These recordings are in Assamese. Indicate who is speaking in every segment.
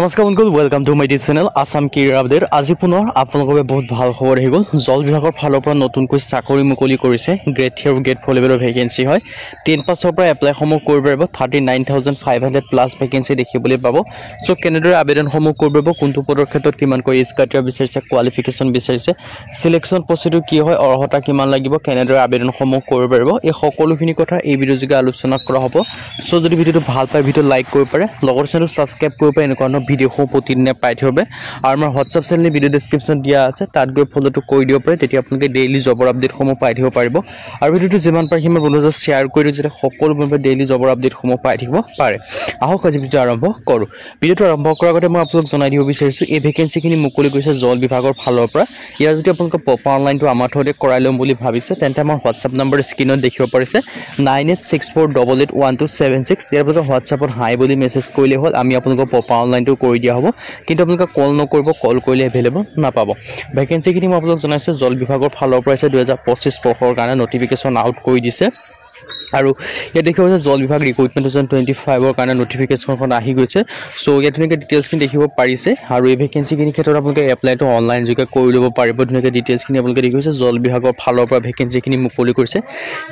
Speaker 1: নমস্কাৰ বন্ধুসকল, welcome to my YouTube channel Assam career update. আজি পুনৰ আপোনালোকৰ বাবে বহুত ভাল খবৰ আহি গ'ল। জল বিভাগৰ ফালৰ পৰা নতুনকৈ চাকৰি মুকলি কৰিছে। গ্ৰেড 3 আৰু গ্ৰেড 4 লেভেলৰ ভেকেঞ্চি হয়। 10 পাছৰ পৰা এপ্লাইসমূহ কৰিব পাৰিব। 39,500 প্লাছ ভেকেঞ্চি দেখিবলৈ পাব। চ' কেনেদৰে আবেদনসমূহ কৰিব পাৰিব, কোনটো পদৰ ক্ষেত্ৰত কিমানকৈ এজ ক্ৰাইটেৰিয়া বিচাৰিছে, কোৱালিফিকেশ্যন বিচাৰিছে, চিলেকশ্যন প্ৰচিডিউৰ কি হয়, অৰ্হতা কিমান লাগিব, কেনেদৰে আবেদনসমূহ কৰিব পাৰিব, এই সকলোখিনি কথা এই ভিডিঅ' যোগে আলোচনা কৰা হ'ব। চ' যদি ভিডিঅ'টো ভাল পায় ভিডিঅ' লাইক কৰিব পাৰে, লগৰ চেনেলটো ছাবস্ক্ৰাইব কৰিব পাৰে। এনেকুৱা ধৰণৰ ভিডিঅ'সমূহ প্ৰতিদিনে পাই থাকিব। আৰু আমাৰ হোৱাটছআপ চেনেল ভিডিঅ' ডেছক্ৰিপশ্যন দিয়া আছে, তাত গৈ ফ'ল'টো কৰি দিব পাৰে। তেতিয়া আপোনালোকে ডেইলি জবৰ আপডেটসমূহ পাই থাকিব পাৰিব। আৰু ভিডিঅ'টো যিমান পাৰে সিমান বন্ধুৰ লগত শ্বেয়াৰ কৰি দিওঁ, যাতে সকলো বন্ধুৱে ডেইলি জবৰ আপডেটসমূহ পাই থাকিব পাৰে। আহক আজি ভিডিঅ'টো আৰম্ভ কৰোঁ। ভিডিঅ'টো আৰম্ভ কৰাৰ আগতে মই আপোনালোক জনাই দিব বিচাৰিছোঁ, এই ভেকেঞ্চিখিনি মুকলি কৰিছে জল বিভাগৰ ফালৰ পৰা। ইয়াৰ যদি আপোনালোকে প্ৰপাৰ অনলাইনটো আমাৰ থ্ৰুতে কৰাই ল'ম বুলি ভাবিছে, তেন্তে আমাৰ হোৱাটছআপ নম্বৰ স্ক্ৰীণত দেখিব পাৰিছে 9864881276। ইয়াৰ আপোনালোকে হোৱাটছআপত হাই বুলি মেছেজ কৰিলে হ'ল, আমি আপোনালোকক প্ৰপাৰ অনলাইনটো কৰি দিয়া হ'ব। কিন্তু আপোনালোকে কল নকৰিব, কল কৰিলে এভেইলেবল নাপাব। ভেকেঞ্চিখিনি মই আপোনালোক জনাইছোঁ জল বিভাগৰ ফালৰ পৰা 2025 বৰ্ষৰ কাৰণে নটিফিকেশ্যন আউট কৰি দিছে। আৰু ইয়াত দেখিব যে জল বিভাগ ৰিক্ৰুটমেণ্ট 2025ৰ কাৰণে নটিফিকেশ্যনখন আহি গৈছে। চ' ইয়াত ধুনীয়াকৈ ডিটেইলছখিনি দেখিব পাৰিছে। আৰু এই ভেকেঞ্চিখিনিৰ ক্ষেত্ৰত আপোনালোকে এপ্লাইটো অনলাইন যোগে কৰি ল'ব পাৰিব। ধুনীয়াকৈ ডিটেইলছখিনি আপোনালোকে দেখিছে জল বিভাগৰ ফালৰ পৰা ভেকেঞ্চিখিনি মুকলি কৰিছে।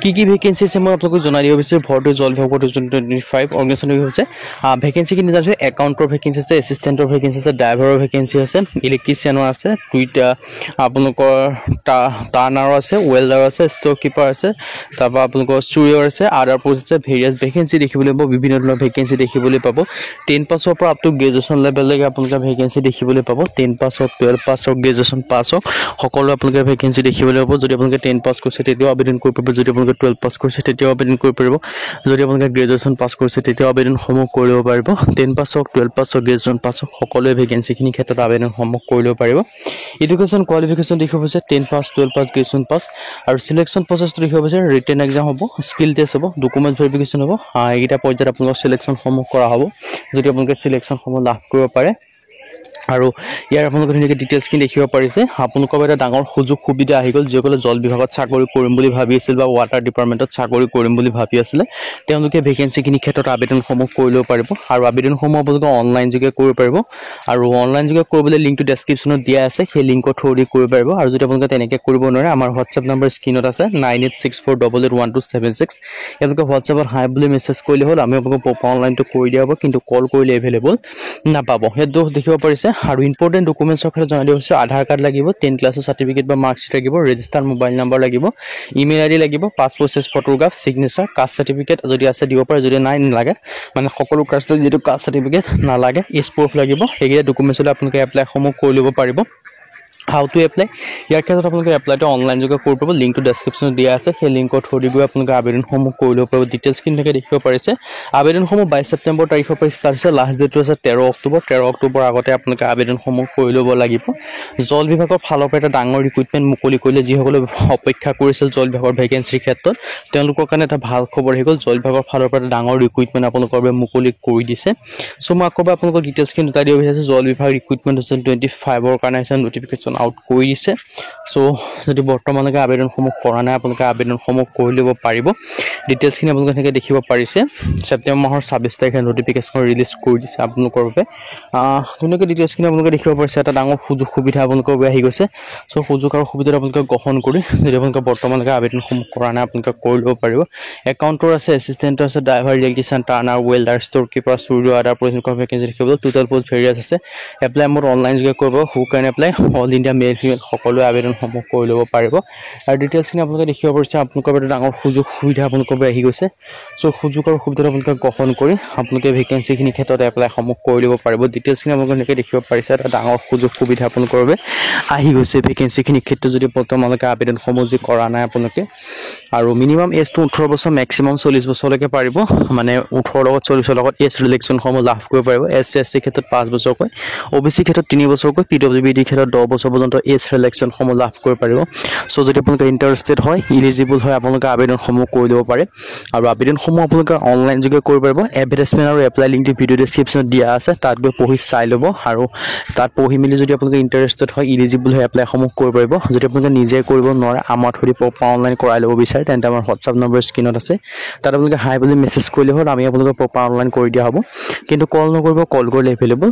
Speaker 1: কি ভেকেঞ্চি আছে মই আপোনালোকক জনাই দিব বিচাৰোঁ। ভাৰতীয় জল বিভাগৰ 2025 অৰ্গেনাইজেশ্যন হৈছে ভেকেঞ্চিখিনি জানিছোঁ। একাউণ্টৰ ভেকেঞ্চি আছে, এছিষ্টেণ্টৰ ভেকেঞ্চি আছে, ড্ৰাইভাৰৰ ভেকেঞ্চি আছে, ইলেক্ট্ৰিচিয়ানৰ আছে, আপোনালোকৰ টাৰ্ণাৰৰ আছে, ৱেল্ডাৰ আছে, ষ্ট'ৰ কিপাৰ আছে, তাৰপৰা আপোনালোকৰ চুৰিয়ৰ আছে, আদাৰ পোষ্ট আছে, ভেৰিয়াছ ভেকেঞ্চি দেখিবলৈ পাব। বিভিন্ন ধৰণৰ ভেকেঞ্চি দেখিবলৈ পাব। 10 পাছৰ পৰা আপ টু গ্ৰেজুৱেশ্যন লেভেললৈকে আপোনালোকে ভেকেঞ্চি দেখিবলৈ পাব। 10 পাছ হওক, 12 পাছ হওক, গ্ৰেজুৱেশ্যন পাছ হওক, সকলো আপোনালোকে ভেকেঞ্চি দেখিবলৈ পাব। যদি আপোনালোকে 10 পাছ কৰিছে তেতিয়াও আবেদন কৰিব পাৰিব। যদি আপোনালোকে 12 পাছ কৰিছে তেতিয়াও আবেদন কৰিব পাৰিব। যদি আপোনালোকে গ্ৰেজুৱেশ্যন পাছ কৰিছে তেতিয়াও আবেদনসমূহ কৰিব পাৰিব। 10 পাছ হওক, 12 পাছ হওক, গ্ৰেজুৱেশ্যন পাছ হওক, সকলোৱে ভেকেঞ্চিখিনিৰ ক্ষেত্ৰত আবেদনসমূহ কৰি ল'ব পাৰিব। এডুকেশ্যন কোৱালিফিকেশ্যন দেখিব হৈছে 10 পাছ, 12 পাছ, গ্ৰেজুৱেশ্যন পাছ। আৰু চিলেকশ্যন প্ৰচেছটো দেখিব হৈছে ৰিটেন এক্সাম হ'ব, স্কিল টেষ্ট হ'ব, ডকুমেণ্ট ভেৰিফিকেশ্যন হ'ব। এইকেইটা পৰ্যায়ত আপোনালোকৰ চিলেকশ্যনসমূহ কৰা হ'ব, যদি আপোনালোকে চিলেকশ্যনসমূহ লাভ কৰিব পাৰে। আৰু ইয়াৰ আপোনালোকে ধুনীয়াকৈ ডিটেইলছখিনি দেখিব পাৰিছে। আপোনালোকৰ এটা ডাঙৰ সুযোগ সুবিধা আহি গ'ল। যিসকলে জল বিভাগত চাকৰি কৰিম বুলি ভাবি আছিল বা ৱাটাৰ ডিপাৰ্টমেণ্টত চাকৰি কৰিম বুলি ভাবি আছিলে, তেওঁলোকে ভেকেঞ্চিখিনিৰ ক্ষেত্ৰত আবেদনসমূহ কৰি ল'ব পাৰিব। আৰু আবেদনসমূহ আপোনালোকে অনলাইন যোগে কৰিব পাৰিব। আৰু অনলাইন যোগে কৰিবলৈ লিংকটো ডেছক্ৰিপশ্যনত দিয়া আছে, সেই লিংকৰ থ্ৰুদি কৰিব পাৰিব। আৰু যদি আপোনালোকে তেনেকৈ কৰিব নোৱাৰে, আমাৰ হোৱাটছআপ নম্বৰ স্ক্ৰীণত আছে 9864881276। তেওঁলোকে হোৱাটছআপত হাই বুলি মেছেজ কৰিলে হ'ল, আমি আপোনালোকক প্ৰপাৰ অনলাইনটো কৰি দিয়া হ'ব। কিন্তু কল কৰিলে এভেইলেবল নাপাব। সেইটো দেখিব পাৰিছে। আৰু ইম্পৰ্টেণ্ট ডকুমেণ্টছৰ ক্ষেত্ৰত জনাই দিয়া হৈছে আধাৰ কাৰ্ড লাগিব, 10 ক্লাছৰ চাৰ্টিফিকেট বা মাৰ্কশ্বিট লাগিব, ৰেজিষ্টাৰ্ড মোবাইল নম্বৰ লাগিব, ইমেইল ID লাগিব, passport size photograph, signature, caste certificate যদি আছে দিব পাৰে, যদি নাই নালাগে। মানে সকলো কাষ্টৰ যিটো কাষ্ট চাৰ্টিফিকেট নালাগে, এজ প্ৰুফ লাগিব। সেইকেইটা ডকুমেণ্টছ হ'লে আপোনালোকে এপ্লাইসমূহ কৰি ল'ব পাৰিব। হাউ টু এপ্লাই, ইয়াৰ ক্ষেত্ৰত আপোনালোকে এপ্লাইটো অনলাইন যোগে কৰিব পাৰিব। লিংকটো ডেছক্ৰিপশ্যনত দিয়া আছে, সেই লিংকৰ থ্ৰুদি গৈ আপোনালোকে আবেদনসমূহ কৰি ল'ব পাৰিব। ডিটেইলছখিনি দেখিব পাৰিছে। আবেদনসমূহ 22 ছেপ্টেম্বৰ তাৰিখৰ পৰা ষ্টাৰ্ট হৈছে। লাষ্ট ডেটটো আছে 13 অক্টোবৰ। 13 অক্টোবৰৰ আগতে আপোনালোকে আবেদনসমূহ কৰি ল'ব লাগিব। জল বিভাগৰ ফালৰ পৰা এটা ডাঙৰ ৰিক্ৰুটমেণ্ট মুকলি কৰিলে। যিসকলে অপেক্ষা কৰিছিল জল বিভাগৰ ভেকেঞ্চিৰ ক্ষেত্ৰত, তেওঁলোকৰ কাৰণে এটা ভাল খবৰ আহি গ'ল। জল বিভাগৰ ফালৰ পৰা এটা ডাঙৰ ৰিক্ৰুটমেণ্ট আপোনালোকৰ বাবে মুকলি কৰি দিছে। চ' মই আকৌ আপোনালোকৰ ডিটেইলছখিনি দুটাই দিব বিচাৰিছোঁ। জল বিভাগ ৰিক্ৰুটমেণ্ট 2025ৰ কাৰণে নটিফিকেশ্যন আউট কৰি দিছে। চ' যদি বৰ্তমানলৈকে আবেদনসমূহ কৰা নাই, আপোনালোকে আবেদনসমূহ কৰি ল'ব পাৰিব। ডিটেইলছখিনি আপোনালোকে এনেকৈ দেখিব পাৰিছে। ছেপ্টেম্বৰ মাহৰ 26 তাৰিখে নটিফিকেশ্যন ৰিলিজ কৰি দিছে আপোনালোকৰ বাবে। ধুনীয়াকৈ ডিটেইলছখিনি আপোনালোকে দেখিব পাৰিছে। এটা ডাঙৰ সুযোগ সুবিধা আপোনালোকৰ বাবে আহি গৈছে। চ' সুযোগ আৰু সুবিধাটো আপোনালোকে গ্ৰহণ কৰি, যদি আপোনালোকে বৰ্তমানলৈকে আবেদনসমূহ কৰা নাই, আপোনালোকে কৰি ল'ব পাৰিব। একাউণ্টৰ আছে, এছিষ্টেণ্টৰ আছে, driver, electrician, turner, welder, store keeper, চুৰিয়ৰ, আদাৰ পোষ্ট ভেকেঞ্চি দেখিব। টোটেল পোষ্ট ভেৰিয়াছ আছে। এপ্লাই মোড অনলাইন যোগে কৰিব। Who can apply, all India male female সকলোৱে আবেদনসমূহ কৰি ল'ব পাৰিব। আৰু ডিটেইলছখিনি আপোনালোকে দেখিব পাৰিছে। আপোনালোকৰ বাবে ডাঙৰ সুযোগ সুবিধা আপোনালোকৰ বাবে আহি গৈছে। চ' সুযোগ আৰু সুবিধাটো আপোনালোকে গ্ৰহণ কৰি আপোনালোকে ভেকেঞ্চিখিনিৰ ক্ষেত্ৰত এপ্লাইসমূহ কৰি ল'ব পাৰিব। ডিটেইলছখিনি আপোনালোকে এনেকৈ দেখিব পাৰিছে। এটা ডাঙৰ সুযোগ সুবিধা আপোনালোকৰ বাবে আহি গৈছে ভেকেঞ্চিখিনিৰ ক্ষেত্ৰত, যদি বৰ্তমানলৈকে আবেদনসমূহ যি কৰা নাই আপোনালোকে। আৰু মিনিমাম এজটো 18 বছৰ, মেক্সিমাম 40 বছৰলৈকে পাৰিব। মানে 18 লগত 40 লগত এজ ৰিলেক্সনসমূহ লাভ কৰিব পাৰিব। SC SC ক্ষেত্ৰত 5 বছৰকৈ, OBC ক্ষেত্ৰত 3 বছৰকৈ, PWBD ক্ষেত্ৰত 10 বছৰ পৰ্যন্ত এজ ৰিলেক্সনসমূহ লাভ কৰিব পাৰিব। চ' যদি আপোনালোকে ইণ্টাৰেষ্টেড হয়, ইলিজিবল হয়, আপোনালোকে আবেদনসমূহ কৰি ল'ব পাৰে। আৰু আবেদনসমূহ আপোনালোকে অনলাইন যোগে কৰিব পাৰিব। এডভাৰটাইজমেণ্ট আৰু এপ্লাই লিংকটো ভিডিঅ' ডেছক্ৰিপশ্যনত দিয়া আছে, তাত গৈ পঢ়ি চাই ল'ব। আৰু তাত পঢ়ি মেলি যদি আপোনালোকে ইণ্টাৰেষ্টেড হয়, ইলিজিবল হয়, এপ্লাইসমূহ কৰিব পাৰিব। যদি আপোনালোকে নিজে কৰিব নোৱাৰে, আমাৰ থ্ৰুদি প্ৰপাৰ অনলাইন কৰাই ল'ব বিচাৰে, তেন্তে আমাৰ হোৱাটছআপ নম্বৰ স্ক্ৰীণত আছে, তাত আপোনালোকে হাই বুলি মেছেজ কৰিলে হ'ল, আমি আপোনালোকক প্ৰপাৰ অনলাইন কৰি দিয়া হ'ব। কিন্তু কল নকৰিব, কল কৰিলে এভেইলেবল